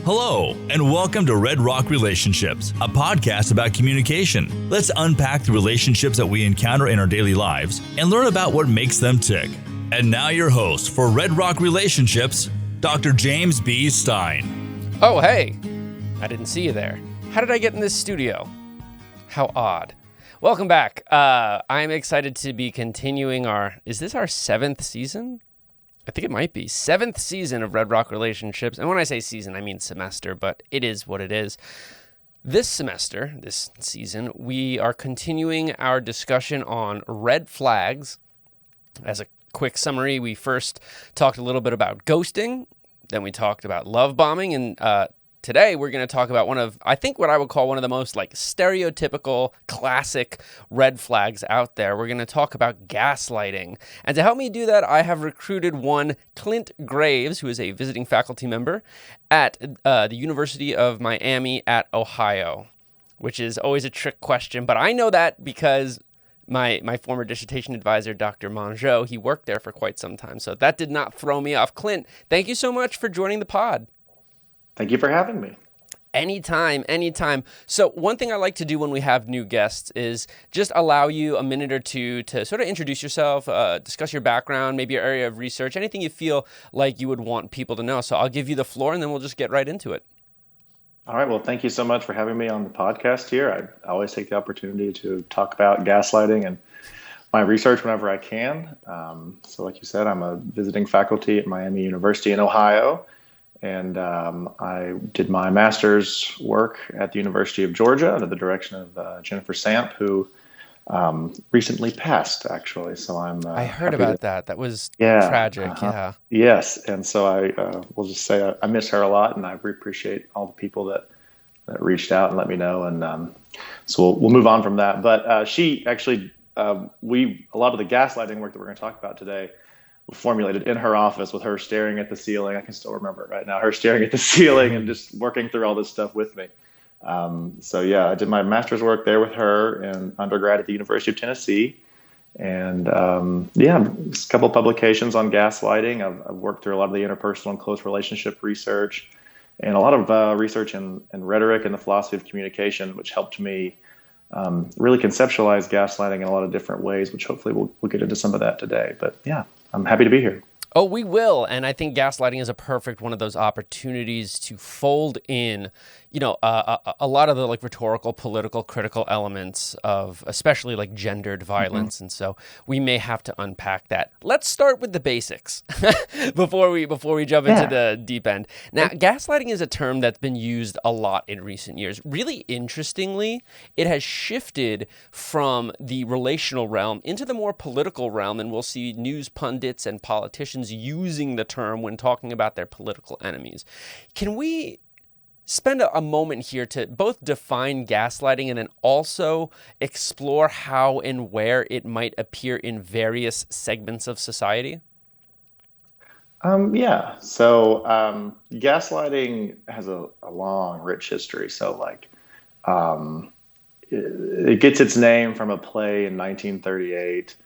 Hello, and welcome to Red Rock Relationships, a podcast about communication. Let's unpack the relationships that we encounter in our daily lives and learn about what makes them tick. And now your host for Red Rock Relationships, Dr. James B. Stein. Oh, hey, I didn't see you there. How did I get in this studio? How odd. Welcome back. I'm excited to be continuing is this our 7th season? I think it might be. 7th season of Red Rock Relationships. And when I say season, I mean semester, but it is what it is. This season, we are continuing our discussion on red flags. As a quick summary, we first talked a little bit about ghosting. Then we talked about love bombing. And today we're going to talk about what I would call one of the most stereotypical classic red flags out there. We're going to talk about gaslighting. And to help me do that, I have recruited one Clint Graves, who is a visiting faculty member at the University of Miami at Ohio, which is always a trick question. But I know that because my former dissertation advisor, Dr. Mongeau, he worked there for quite some time. So that did not throw me off. Clint, thank you so much for joining the pod. Thank you for having me. Anytime. So one thing I like to do when we have new guests is just allow you a minute or two to sort of introduce yourself, discuss your background, maybe your area of research, anything you feel like you would want people to know. So I'll give you the floor and then we'll just get right into it. All right. Well, thank you so much for having me on the podcast here. I always take the opportunity to talk about gaslighting and my research whenever I can. So like you said, I'm a visiting faculty at Miami University in Ohio. And I did my master's work at the University of Georgia under the direction of Jennifer Samp, who recently passed, actually. So I heard about that. That was tragic. Yeah. Yes. And so I will just say I miss her a lot, and I appreciate all the people that reached out and let me know. And so we'll move on from that. But she actually, a lot of the gaslighting work that we're going to talk about today formulated in her office with her staring at the ceiling. I can still remember it right now, her staring at the ceiling and just working through all this stuff with me. I did my master's work there with her in undergrad at the University of Tennessee. And a couple of publications on gaslighting. I've worked through a lot of the interpersonal and close relationship research and a lot of research in rhetoric and the philosophy of communication, which helped me really conceptualize gaslighting in a lot of different ways, which hopefully we'll get into some of that today. But yeah, I'm happy to be here. Oh, we will. And I think gaslighting is a perfect one of those opportunities to fold in, a lot of the rhetorical, political, critical elements of especially gendered violence. Mm-hmm. And so we may have to unpack that. Let's start with the basics before we jump into the deep end. Now, gaslighting is a term that's been used a lot in recent years. Really interestingly, it has shifted from the relational realm into the more political realm, and we'll see news pundits and politicians using the term when talking about their political enemies. Can we spend a moment here to both define gaslighting and then also explore how and where it might appear in various segments of society? So gaslighting has a long, rich history. So it gets its name from a play in 1938.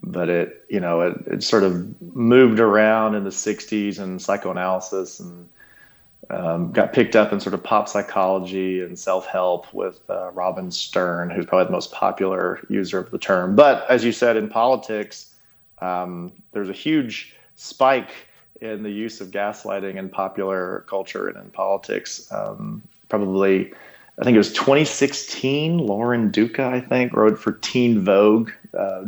But it sort of moved around in the 60s and psychoanalysis and got picked up in sort of pop psychology and self-help with Robin Stern, who's probably the most popular user of the term. But as you said, in politics, there's a huge spike in the use of gaslighting in popular culture and in politics. Probably, I think it was 2016, Lauren Duca, I think, wrote for Teen Vogue,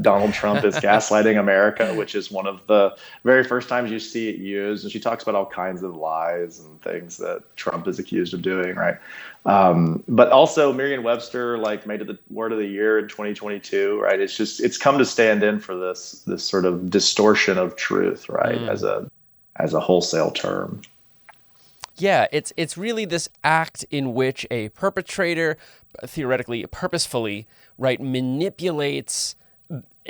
Donald Trump is gaslighting America, which is one of the very first times you see it used. And she talks about all kinds of lies and things that Trump is accused of doing, right? But also Merriam-Webster made it the word of the year in 2022, right? It's come to stand in for this sort of distortion of truth, right? As a wholesale term. Yeah, it's really this act in which a perpetrator, theoretically, purposefully, right, manipulates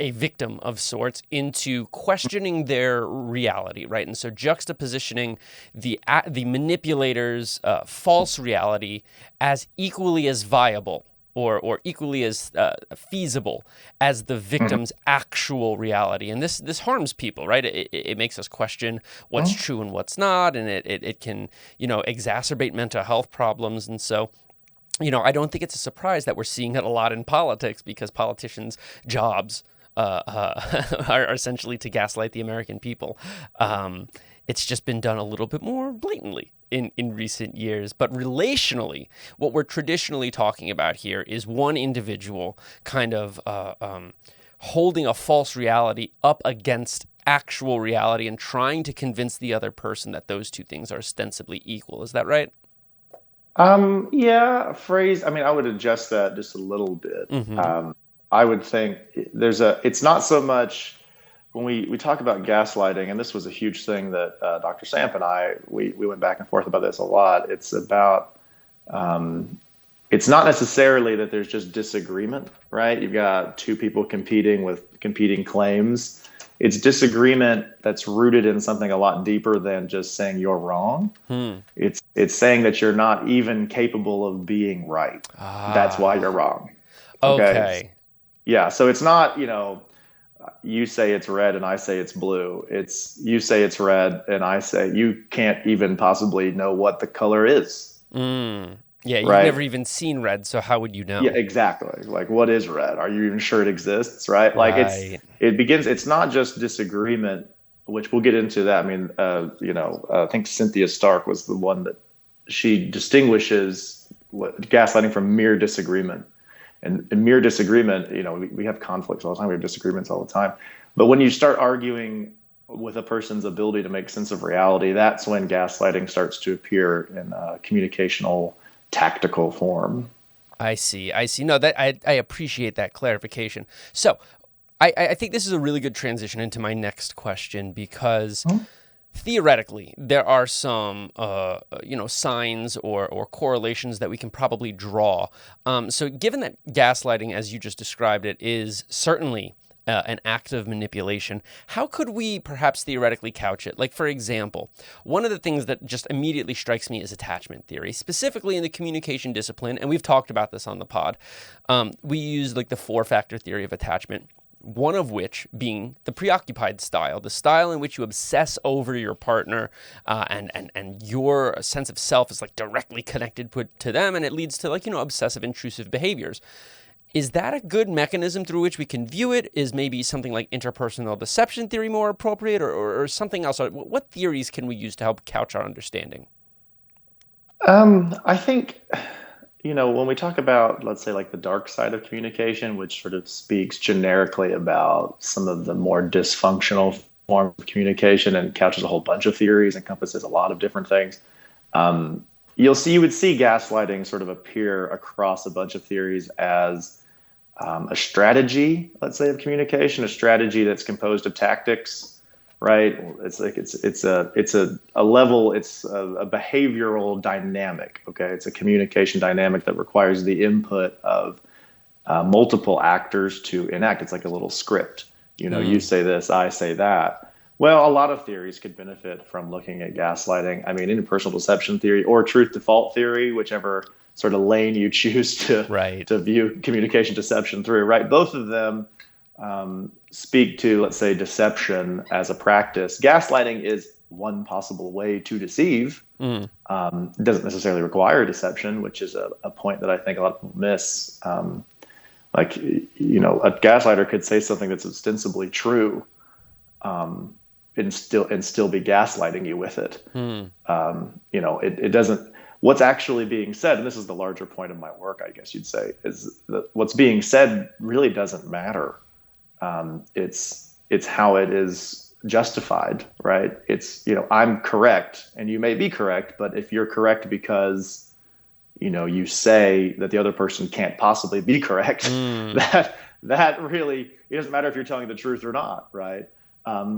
a victim of sorts into questioning their reality, right? And so juxtapositioning the manipulator's false reality as equally as viable or equally as feasible as the victim's actual reality. And this harms people, right? It makes us question what's true and what's not, and it can, exacerbate mental health problems. And so, I don't think it's a surprise that we're seeing it a lot in politics, because politicians' jobs are essentially to gaslight the American people. It's just been done a little bit more blatantly in recent years. But relationally, what we're traditionally talking about here is one individual kind of holding a false reality up against actual reality and trying to convince the other person that those two things are ostensibly equal. Is that right? Yeah, phrase. I mean, I would adjust that just a little bit. I would think it's not so much when we talk about gaslighting, and this was a huge thing that Dr. Samp and we went back and forth about this a lot. It's about, it's not necessarily that there's just disagreement, right? You've got two people competing with competing claims. It's disagreement that's rooted in something a lot deeper than just saying you're wrong. It's saying that you're not even capable of being right. That's why you're wrong. Okay. Yeah. So it's not, you say it's red and I say it's blue. It's you say it's red and I say you can't even possibly know what the color is. Yeah, you've right? never even seen red, so how would you know? Yeah, exactly. Like, what is red? Are you even sure it exists? Right? Like, it's not just disagreement, which we'll get into that. I mean, I think Cynthia Stark was the one that she distinguishes gaslighting from mere disagreement. And mere disagreement, we have conflicts all the time. We have disagreements all the time. But when you start arguing with a person's ability to make sense of reality, that's when gaslighting starts to appear in a communicational, tactical form. I see. No, that I appreciate that clarification. So I think this is a really good transition into my next question, because theoretically there are some signs or correlations that we can probably draw. So given that gaslighting, as you just described it, is certainly an act of manipulation, how could we perhaps theoretically couch it? Like, for example, one of the things that just immediately strikes me is attachment theory, specifically in the communication discipline, and we've talked about this on the pod. We use like the 4-factor theory of attachment, one of which being the preoccupied style, the style in which you obsess over your partner, and your sense of self is like directly connected to them, and it leads to obsessive intrusive behaviors. Is that a good mechanism through which we can view it? Is maybe something like interpersonal deception theory more appropriate, or something else? What theories can we use to help couch our understanding? I think, when we talk about, let's say, like the dark side of communication, which sort of speaks generically about some of the more dysfunctional forms of communication and couches a whole bunch of theories, encompasses a lot of different things. You would see gaslighting sort of appear across a bunch of theories as a strategy, let's say, of communication, a strategy that's composed of tactics, right? It's like it's a level, it's a behavioral dynamic. Okay, it's a communication dynamic that requires the input of multiple actors to enact. It's like a little script. You say this, I say that. Well, a lot of theories could benefit from looking at gaslighting. I mean, interpersonal deception theory or truth default theory, whichever sort of lane you choose to view communication deception through, right? Both of them speak to, let's say, deception as a practice. Gaslighting is one possible way to deceive. It doesn't necessarily require deception, which is a point that I think a lot of people miss. A gaslighter could say something that's ostensibly true, and still be gaslighting you with it. It doesn't. What's actually being said, and this is the larger point of my work, I guess you'd say, is that what's being said really doesn't matter. It's how it is justified, right? It's I'm correct, and you may be correct, but if you're correct because you say that the other person can't possibly be correct, that really, it doesn't matter if you're telling the truth or not, right?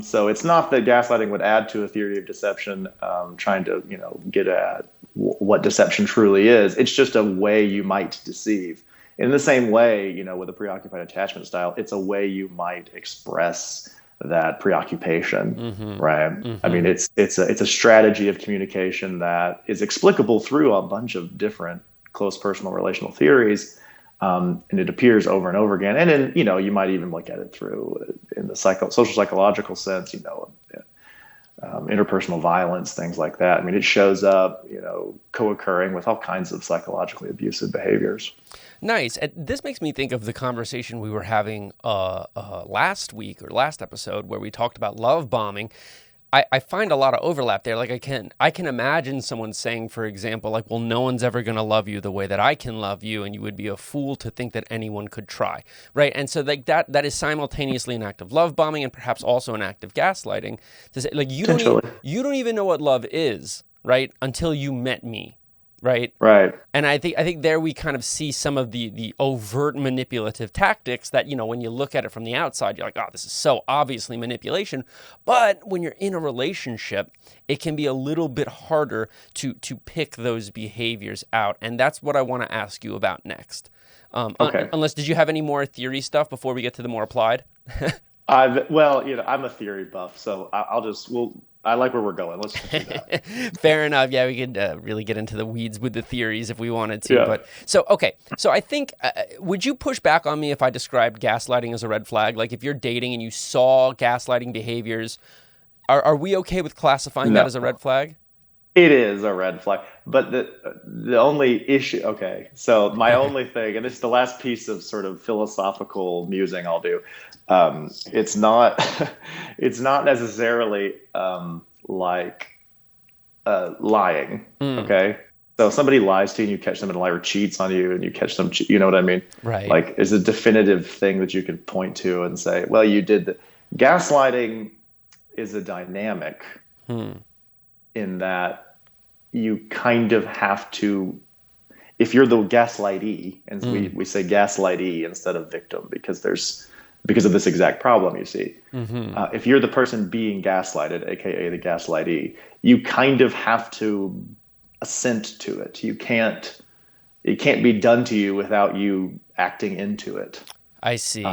So it's not that gaslighting would add to a theory of deception, trying to, get at what deception truly is. It's just a way you might deceive. In the same way, with a preoccupied attachment style, it's a way you might express that preoccupation, right? I mean, it's a strategy of communication that is explicable through a bunch of different close personal relational theories. And it appears over and over again. And then, you might even look at it through in the social psychological sense, interpersonal violence, things like that. I mean, it shows up, co-occurring with all kinds of psychologically abusive behaviors. Nice. And this makes me think of the conversation we were having last week or last episode where we talked about love bombing. I find a lot of overlap there. Like I can imagine someone saying, for example, like, well, no one's ever going to love you the way that I can love you, and you would be a fool to think that anyone could try, right? And so like that is simultaneously an act of love bombing and perhaps also an act of gaslighting. To say, like, you don't even know what love is, right, until you met me. Right. Right. And I think there we kind of see some of the overt manipulative tactics that, when you look at it from the outside, you're like, oh, this is so obviously manipulation. But when you're in a relationship, it can be a little bit harder to pick those behaviors out. And that's what I want to ask you about next. Okay. Unless, did you have any more theory stuff before we get to the more applied? I'm a theory buff, so I like where we're going. Let's just do that. Fair enough. Yeah, we could really get into the weeds with the theories if we wanted to. Yeah. But so I think, would you push back on me if I described gaslighting as a red flag? Like if you're dating and you saw gaslighting behaviors, are we okay with classifying that as a red flag? It is a red flag. But the only issue, okay, so my only thing, and this is the last piece of sort of philosophical musing I'll do. It's not necessarily like lying. Okay. So if somebody lies to you and you catch them in a lie, or cheats on you and you catch them, you know what I mean? Right. Like is a definitive thing that you can point to and say, well, you did the gaslighting is a dynamic in that you kind of have to, if you're the gaslightee, and we say gaslightee instead of victim because of this exact problem, you see. If you're the person being gaslighted, aka the gaslightee, you kind of have to assent to it. It can't be done to you without you acting into it. I see.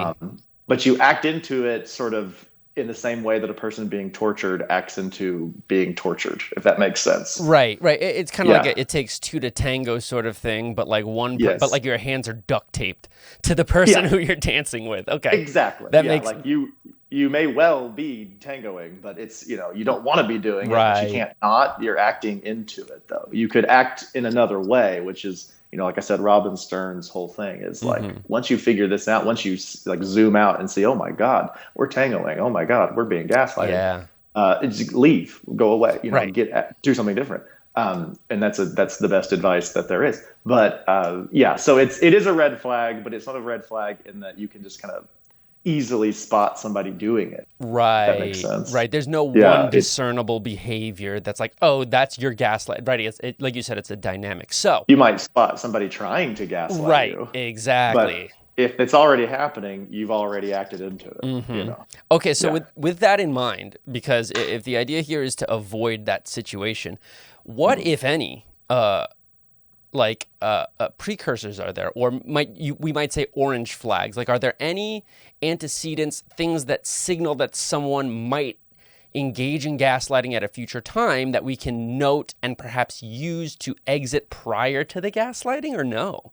But you act into it sort of in the same way that a person being tortured acts into being tortured, if that makes sense. Right. It's kind of like it takes two to tango sort of thing, but like but like your hands are duct taped to the person who you're dancing with. Okay. Exactly. That makes like you may well be tangoing, but it's, you don't want to be doing it, right. but you can't not. You're acting into it though. You could act in another way, which is, like I said, Robin Stern's whole thing is like, once you figure this out, once you like zoom out and see, oh my God, we're tangoing. Oh my God, we're being gaslighted. Yeah. Just leave, go away, right. do something different. And that's the best advice that there is. But so it is a red flag, but it's not a red flag in that you can just kind of easily spot somebody doing it. Right. That makes sense. Right. There's no one discernible behavior that's like, oh, that's your gaslight. Right. It's like you said, it's a dynamic. So you might spot somebody trying to gaslight you. Right. Exactly. But if it's already happening, you've already acted into it. Okay. So with that in mind, because if the idea here is to avoid that situation, what, if any, precursors are there, or we might say orange flags? Like, are there any antecedents, things that signal that someone might engage in gaslighting at a future time that we can note and perhaps use to exit prior to the gaslighting, or no?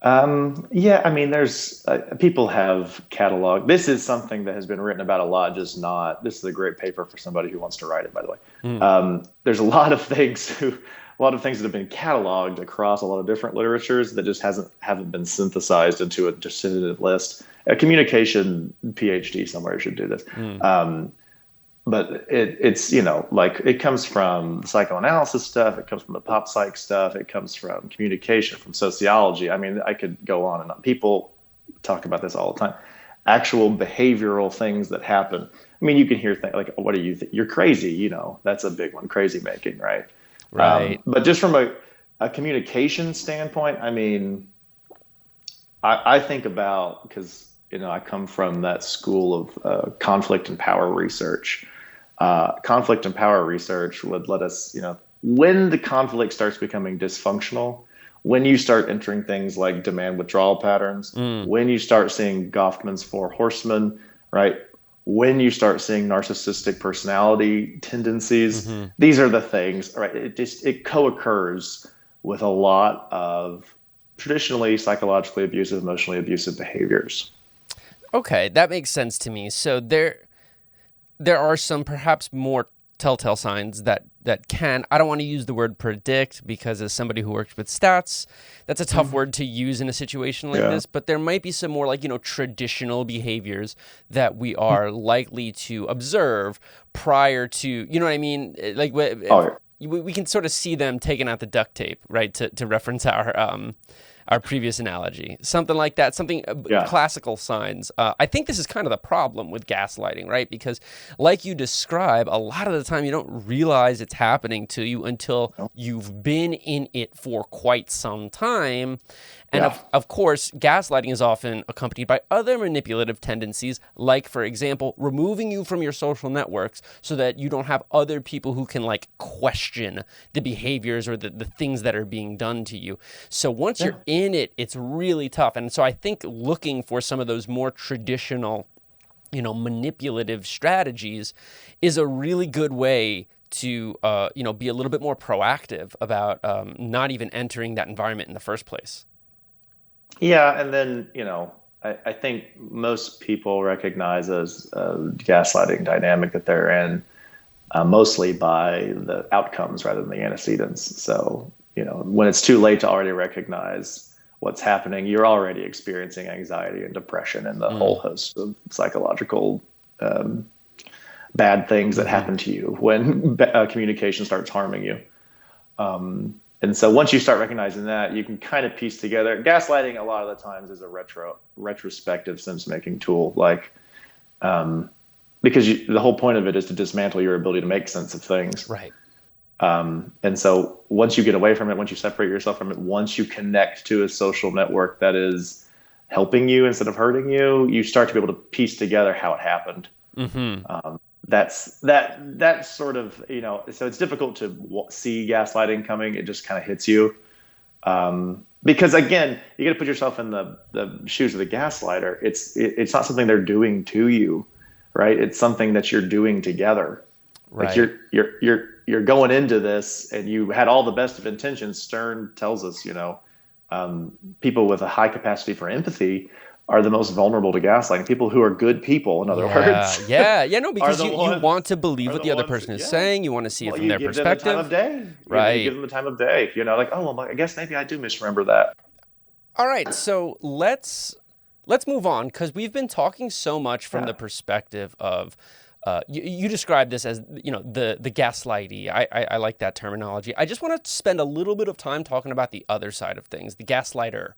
I mean, there's people have cataloged. This is something that has been written about a lot, this is a great paper for somebody who wants to write it, by the way. There's a lot of things that have been cataloged across a lot of different literatures that just haven't been synthesized into a definitive list. A communication PhD somewhere should do this. But it's it comes from psychoanalysis stuff, it comes from the pop psych stuff, it comes from communication, from sociology. I mean, I could go on and on. People talk about this all the time. Actual behavioral things that happen. I mean, you can hear things like, what do you think? You're crazy, that's a big one, crazy making, right? Right. But just from a communication standpoint, I mean, I think about, because, I come from that school of conflict and power research. Conflict and power research would let us, when the conflict starts becoming dysfunctional, when you start entering things like demand withdrawal patterns, when you start seeing Goffman's four horsemen, right? When you start seeing narcissistic personality tendencies, these are the things, right? It co-occurs with a lot of traditionally psychologically abusive, emotionally abusive behaviors. Okay, that makes sense to me. So there are some perhaps more telltale signs that can, I don't want to use the word predict, because as somebody who works with stats, that's a tough word to use in a situation like this, but there might be some more like, traditional behaviors that we are likely to observe prior to, you know what I mean? Like we can sort of see them taking out the duct tape, right? To reference our previous analogy, something like that, classical signs. I think this is kind of the problem with gaslighting, right? Because like you describe, a lot of the time you don't realize it's happening to you until you've been in it for quite some time. And of course, gaslighting is often accompanied by other manipulative tendencies, like, for example, removing you from your social networks so that you don't have other people who can like question the behaviors or the things that are being done to you. So once you're in it, it's really tough. And so I think looking for some of those more traditional, manipulative strategies is a really good way to, be a little bit more proactive about not even entering that environment in the first place. Yeah, and then, I think most people recognize as gaslighting dynamic that they're in mostly by the outcomes rather than the antecedents. So, when it's too late to already recognize what's happening, you're already experiencing anxiety and depression and the whole host of psychological bad things that happen to you when communication starts harming you. And so once you start recognizing that, you can kind of piece together. Gaslighting a lot of the times is a retrospective sense-making tool, because the whole point of it is to dismantle your ability to make sense of things. Right. And so once you get away from it, once you separate yourself from it, once you connect to a social network that is helping you instead of hurting you, you start to be able to piece together how it happened. That's sort of, so it's difficult to see gaslighting coming. It just kind of hits you. Because again, you got to put yourself in the shoes of the gaslighter. It's not something they're doing to you, right? It's something that you're doing together. Right. Like you're going into this and you had all the best of intentions. Stern tells us, people with a high capacity for empathy are the most vulnerable to gaslighting. People who are good people, in other words. Because you want to believe what the other person is saying. You want to see it from their perspective. You give them the time of day. Right. You give them the time of day. I guess maybe I do misremember that. All right, so let's move on, because we've been talking so much from the perspective of you described this as the gaslighty. I like that terminology. I just want to spend a little bit of time talking about the other side of things, the gaslighter.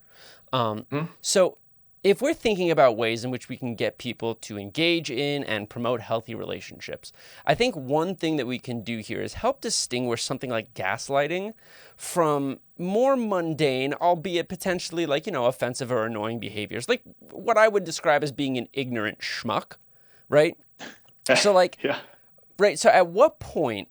So if we're thinking about ways in which we can get people to engage in and promote healthy relationships, I think one thing that we can do here is help distinguish something like gaslighting from more mundane, albeit potentially offensive or annoying behaviors, like what I would describe as being an ignorant schmuck, right? So right. So at what point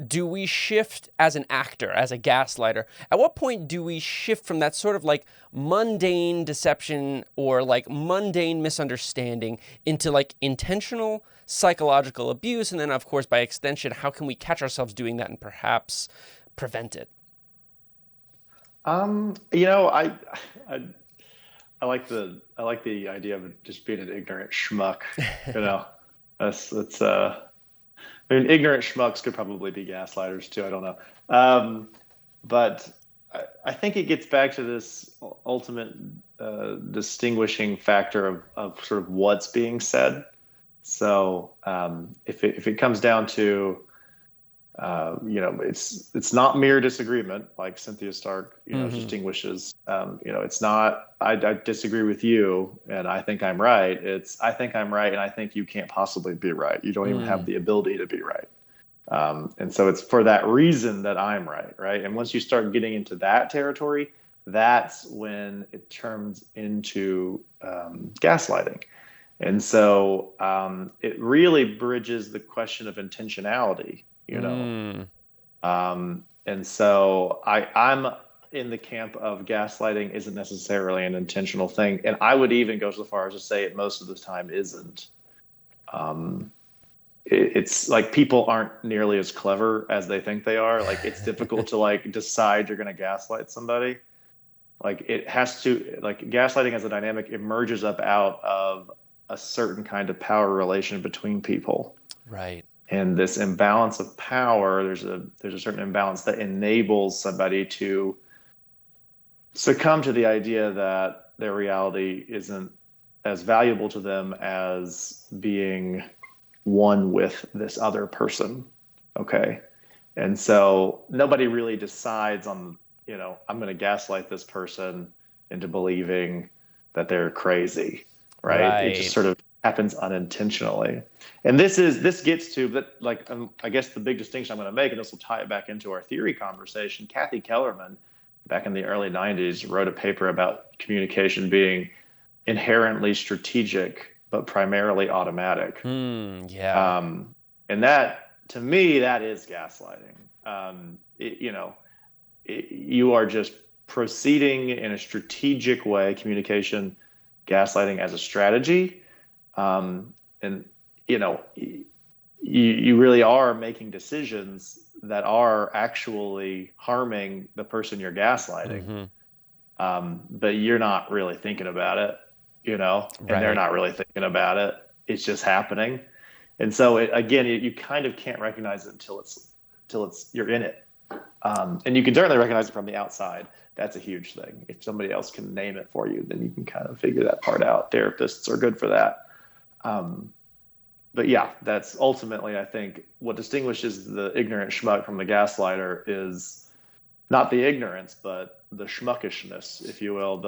do we shift as an actor, as a gaslighter? At what point do we shift from that sort of mundane deception or mundane misunderstanding into intentional psychological abuse? And then, of course, by extension, how can we catch ourselves doing that and perhaps prevent it? I like the idea of just being an ignorant schmuck. Ignorant schmucks could probably be gaslighters too. I don't know. But I think it gets back to this ultimate distinguishing factor of sort of what's being said. So if it comes down to, it's not mere disagreement, like Cynthia Stark, distinguishes. It's not, I disagree with you and I think I'm right. It's, I think I'm right and I think you can't possibly be right. You don't even have the ability to be right. And so it's for that reason that I'm right, right? And once you start getting into that territory, that's when it turns into gaslighting. And so it really bridges the question of intentionality. And so I'm in the camp of gaslighting isn't necessarily an intentional thing. And I would even go so far as to say it most of the time isn't. It's like people aren't nearly as clever as they think they are. Like it's difficult to decide you're going to gaslight somebody. like it has to, like gaslighting as a dynamic emerges up out of a certain kind of power relation between people. Right. And this imbalance of power, there's a certain imbalance that enables somebody to succumb to the idea that their reality isn't as valuable to them as being one with this other person. Okay. And so nobody really decides on, I'm going to gaslight this person into believing that they're crazy, right? It just sort of happens unintentionally. And this gets to that, like, I guess the big distinction I'm going to make, and this will tie it back into our theory conversation. Kathy Kellerman, back in the early 90s, wrote a paper about communication being inherently strategic, but primarily automatic. Yeah. And that, to me, that is gaslighting. You are just proceeding in a strategic way, communication, gaslighting as a strategy. And, you really are making decisions that are actually harming the person you're gaslighting. But you're not really thinking about it, and they're not really thinking about it. It's just happening. And so you kind of can't recognize it until you're in it. And you can certainly recognize it from the outside. That's a huge thing. If somebody else can name it for you, then you can kind of figure that part out. Therapists are good for that. But yeah, that's ultimately, I think, what distinguishes the ignorant schmuck from the gaslighter is not the ignorance, but the schmuckishness, if you will.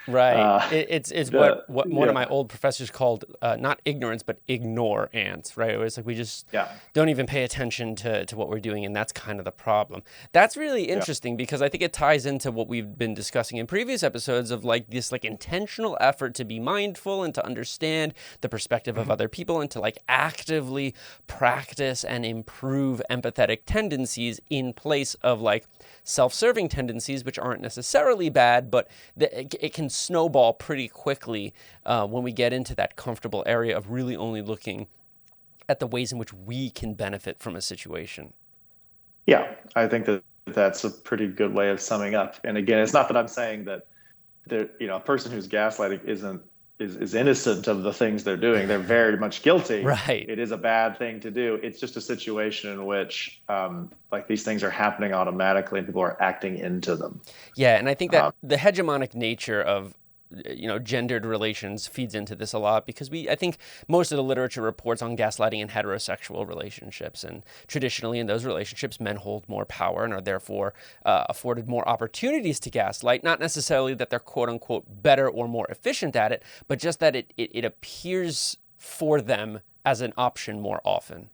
It's what one of my old professors called not ignorance, but ignorance, right? It was like we just don't even pay attention to what we're doing, and that's kind of the problem. That's really interesting because I think it ties into what we've been discussing in previous episodes of like this like intentional effort to be mindful and to understand the perspective of other people and to like actively practice and improve empathetic tendencies in place of like self-serving tendencies, which aren't necessarily bad, but it can snowball pretty quickly when we get into that comfortable area of really only looking at the ways in which we can benefit from a situation. Yeah, I think that's a pretty good way of summing up. And again, it's not that I'm saying that a person who's gaslighting is innocent of the things they're doing. They're very much guilty. Right. It is a bad thing to do. It's just a situation in which like these things are happening automatically and people are acting into them. Yeah, and I think that the hegemonic nature of gendered relations feeds into this a lot because I think most of the literature reports on gaslighting in heterosexual relationships, and traditionally in those relationships, men hold more power and are therefore afforded more opportunities to gaslight. Not necessarily that they're quote unquote better or more efficient at it, but just that it appears for them as an option more often.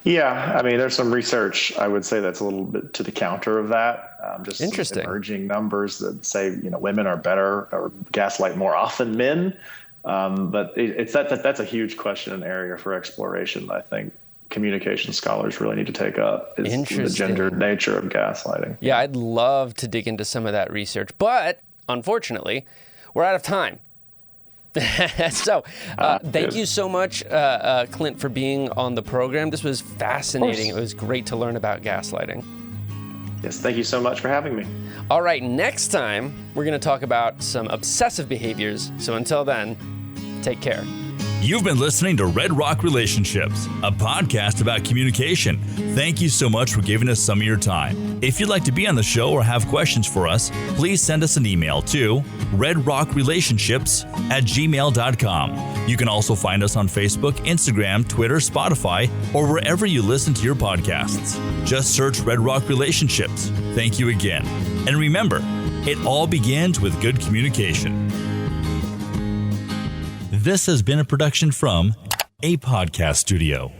Yeah, I mean, there's some research, I would say, that's a little bit to the counter of that. Just interesting. Some emerging numbers that say, women are better or gaslight more often than men. But that's a huge question and area for exploration. I think communication scholars really need to take up is the gendered nature of gaslighting. Yeah, I'd love to dig into some of that research, but unfortunately, we're out of time. So thank you so much, Clint, for being on the program. This was fascinating. It was great to learn about gaslighting. Yes, thank you so much for having me. All right, next time, we're going to talk about some obsessive behaviors. So until then, take care. You've been listening to Red Rock Relationships, a podcast about communication. Thank you so much for giving us some of your time. If you'd like to be on the show or have questions for us, please send us an email to redrockrelationships@gmail.com. You can also find us on Facebook, Instagram, Twitter, Spotify, or wherever you listen to your podcasts. Just search Red Rock Relationships. Thank you again. And remember, it all begins with good communication. This has been a production from a podcast studio.